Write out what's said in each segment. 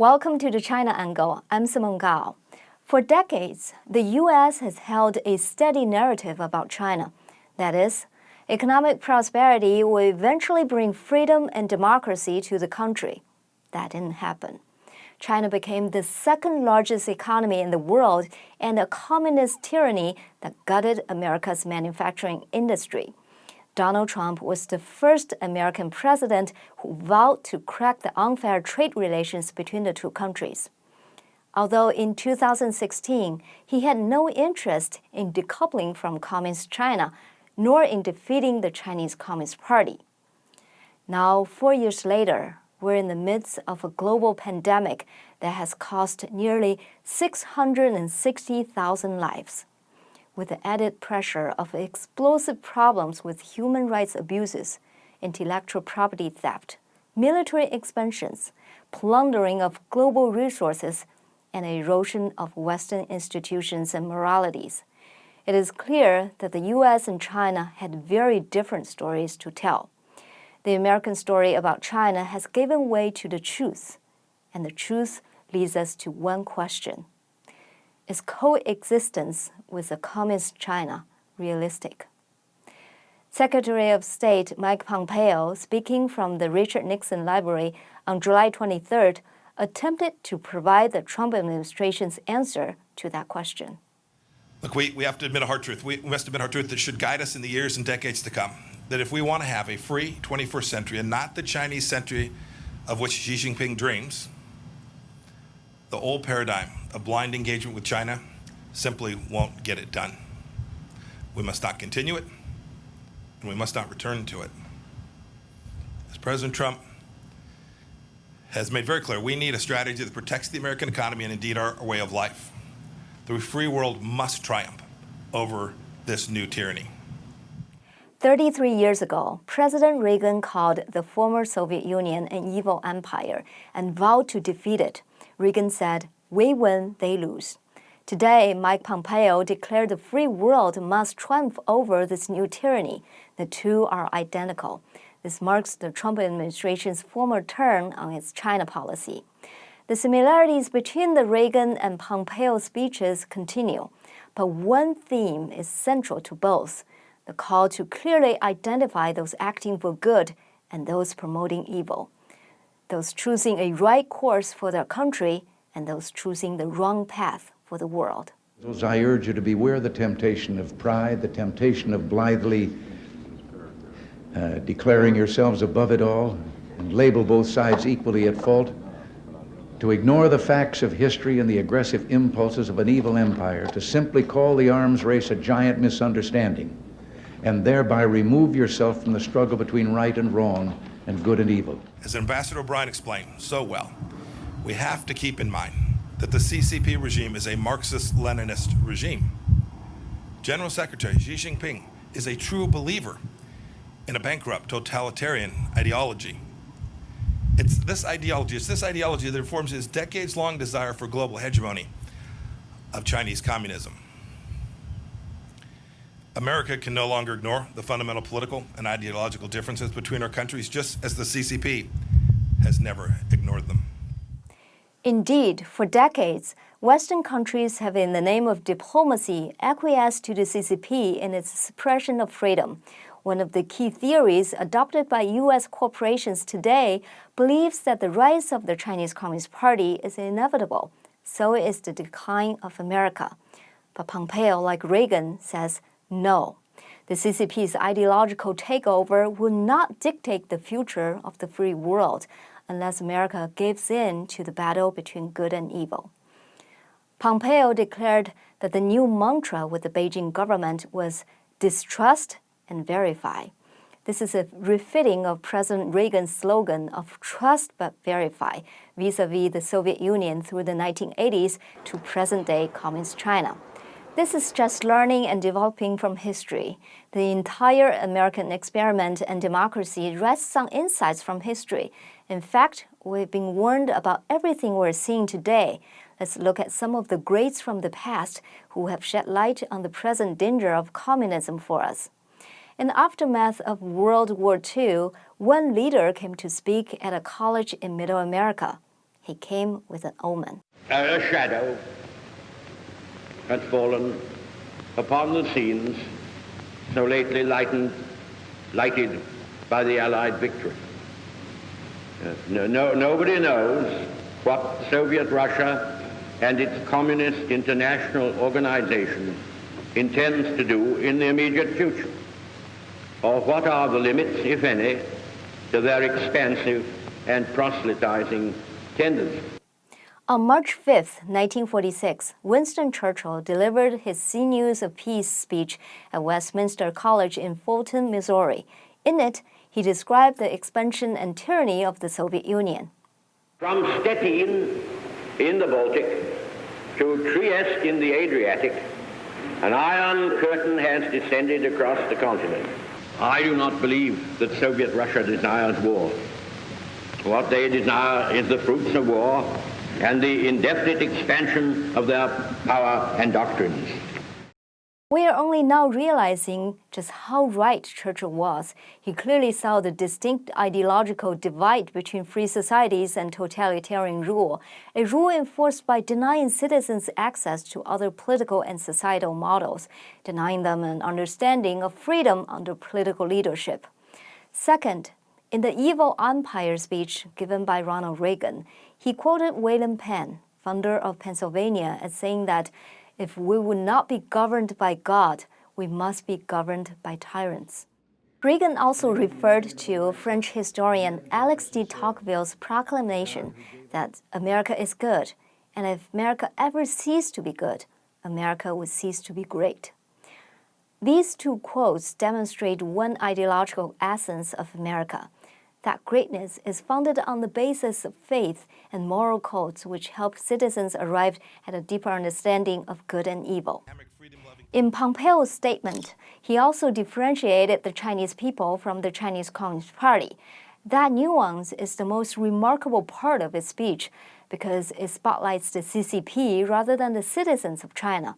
Welcome to the China Angle. I'm Simone Gao. For decades, the U.S. has held a steady narrative about China. That is, economic prosperity will eventually bring freedom and democracy to the country. That didn't happen. China became the second largest economy in the world and a communist tyranny that gutted America's manufacturing industry. Donald Trump was the first American president who vowed to crack the unfair trade relations between the two countries. Although in 2016, he had no interest in decoupling from Communist China, nor in defeating the Chinese Communist Party. Now, 4 years later, we're in the midst of a global pandemic that has cost nearly 660,000 lives. With the added pressure of explosive problems with human rights abuses, intellectual property theft, military expansions, plundering of global resources, and erosion of Western institutions and moralities, it is clear that the U.S. and China had very different stories to tell. The American story about China has given way to the truth, and the truth leads us to one question. Is coexistence with a communist China realistic? Secretary of State Mike Pompeo, speaking from the Richard Nixon Library on July 23rd, attempted to provide the Trump administration's answer to that question. Look, we have to admit a hard truth. We must admit a hard truth that should guide us in the years and decades to come. That if we want to have a free 21st century and not the Chinese century of which Xi Jinping dreams, the old paradigm of blind engagement with China simply won't get it done. We must not continue it, and we must not return to it. As President Trump has made very clear, we need a strategy that protects the American economy and indeed our way of life. The free world must triumph over this new tyranny. 33 years ago, President Reagan called the former Soviet Union an evil empire and vowed to defeat it. Reagan said, "We win, they lose." Today, Mike Pompeo declared the free world must triumph over this new tyranny. The two are identical. This marks the Trump administration's former turn on its China policy. The similarities between the Reagan and Pompeo speeches continue, but one theme is central to both: the call to clearly identify those acting for good and those promoting evil, those choosing a right course for their country and those choosing the wrong path for the world. I urge you to beware the temptation of pride, the temptation of blithely declaring yourselves above it all and label both sides equally at fault, to ignore the facts of history and the aggressive impulses of an evil empire, to simply call the arms race a giant misunderstanding, and thereby remove yourself from the struggle between right and wrong and good and evil. As Ambassador O'Brien explained so well, we have to keep in mind that the CCP regime is a Marxist-Leninist regime. General Secretary Xi Jinping is a true believer in a bankrupt totalitarian ideology. It's this ideology that informs his decades-long desire for global hegemony of Chinese communism. America can no longer ignore the fundamental political and ideological differences between our countries, just as the CCP has never ignored them. Indeed, for decades, Western countries have, in the name of diplomacy, acquiesced to the CCP in its suppression of freedom. One of the key theories adopted by U.S. corporations today believes that the rise of the Chinese Communist Party is inevitable. So is the decline of America. But Pompeo, like Reagan, says no. The CCP's ideological takeover will not dictate the future of the free world unless America gives in to the battle between good and evil. Pompeo declared that the new mantra with the Beijing government was distrust and verify. This is a refitting of President Reagan's slogan of trust but verify vis-a-vis the Soviet Union through the 1980s to present-day Communist China. This is just learning and developing from history. The entire American experiment and democracy rests on insights from history. In fact, we've been warned about everything we're seeing today. Let's look at some of the greats from the past who have shed light on the present danger of communism for us. In the aftermath of World War II, one leader came to speak at a college in Middle America. he came with an omen. A shadow had fallen upon the scenes so lately lighted by the Allied victory. Nobody knows what Soviet Russia and its Communist International Organization intends to do in the immediate future, or what are the limits, if any, to their expansive and proselytizing tendencies. On March 5, 1946, Winston Churchill delivered his Sinews of Peace speech at Westminster College in Fulton, Missouri. In it, he described the expansion and tyranny of the Soviet Union. From Stettin in the Baltic to Trieste in the Adriatic, an iron curtain has descended across the continent. I do not believe that Soviet Russia desires war. What they desire is the fruits of war and the indefinite expansion of their power and doctrines. We are only now realizing just how right Churchill was. He clearly saw the distinct ideological divide between free societies and totalitarian rule, a rule enforced by denying citizens access to other political and societal models, denying them an understanding of freedom under political leadership. Second, in the Evil Empire speech given by Ronald Reagan, he quoted William Penn, founder of Pennsylvania, as saying that if we would not be governed by God, we must be governed by tyrants. Reagan also referred to French historian Alex de Tocqueville's proclamation that America is good, and if America ever ceased to be good, America would cease to be great. These two quotes demonstrate one ideological essence of America, that greatness is founded on the basis of faith and moral codes which help citizens arrive at a deeper understanding of good and evil. In Pompeo's statement, he also differentiated the Chinese people from the Chinese Communist Party. That nuance is the most remarkable part of his speech because it spotlights the CCP rather than the citizens of China.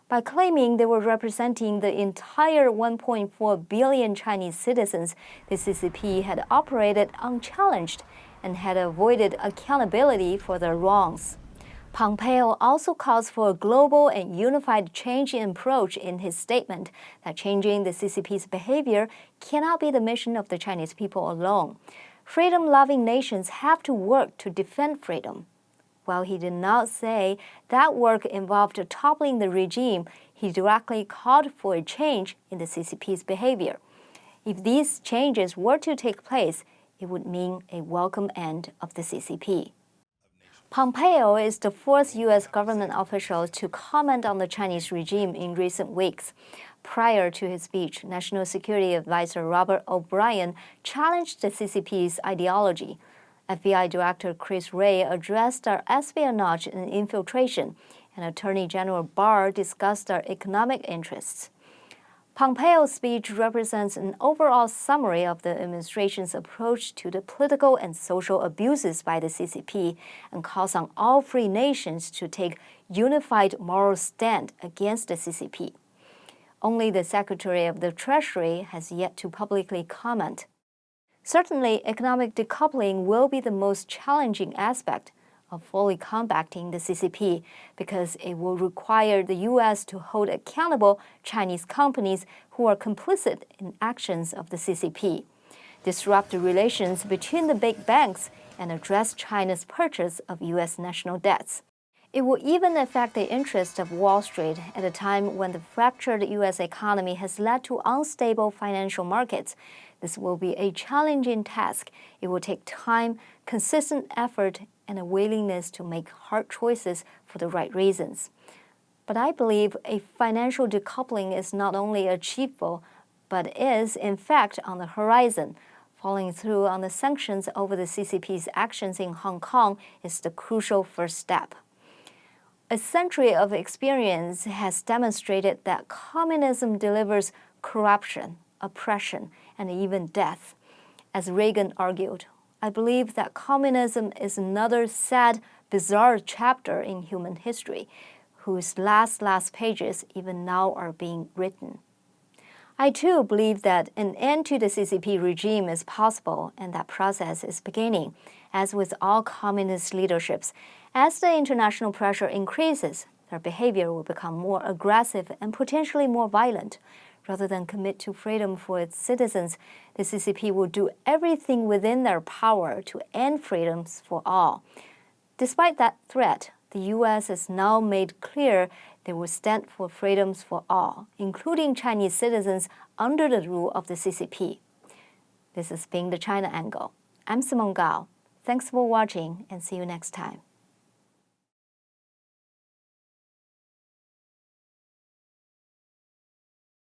By claiming they were representing the entire 1.4 billion Chinese citizens, the CCP had operated unchallenged and had avoided accountability for their wrongs. Pompeo also calls for a global and unified change in approach in his statement that changing the CCP's behavior cannot be the mission of the Chinese people alone. Freedom-loving nations have to work to defend freedom. While he did not say that work involved toppling the regime, he directly called for a change in the CCP's behavior. If these changes were to take place, it would mean a welcome end of the CCP. Pompeo is the fourth U.S. government official to comment on the Chinese regime in recent weeks. Prior to his speech, National Security Advisor Robert O'Brien challenged the CCP's ideology. FBI Director Chris Wray addressed our espionage and infiltration, and Attorney General Barr discussed our economic interests. Pompeo's speech represents an overall summary of the administration's approach to the political and social abuses by the CCP and calls on all free nations to take unified moral stand against the CCP. Only the Secretary of the Treasury has yet to publicly comment. Certainly, economic decoupling will be the most challenging aspect of fully combating the CCP because it will require the U.S. to hold accountable Chinese companies who are complicit in actions of the CCP, disrupt the relations between the big banks, and address China's purchase of U.S. national debts. It will even affect the interests of Wall Street at a time when the fractured U.S. economy has led to unstable financial markets. This will be a challenging task. It will take time, consistent effort, and a willingness to make hard choices for the right reasons. But I believe a financial decoupling is not only achievable, but is, in fact, on the horizon. Following through on the sanctions over the CCP's actions in Hong Kong is the crucial first step. A century of experience has demonstrated that communism delivers corruption, oppression, and even death. As Reagan argued, I believe that communism is another sad, bizarre chapter in human history, whose last pages even now are being written. I too believe that an end to the CCP regime is possible, and that process is beginning. As with all communist leaderships, as the international pressure increases, their behavior will become more aggressive and potentially more violent. Rather than commit to freedom for its citizens, the CCP will do everything within their power to end freedoms for all. Despite that threat, the U.S. has now made clear they will stand for freedoms for all, including Chinese citizens under the rule of the CCP. This has been the China Angle. I'm Simone Gao. Thanks for watching and see you next time.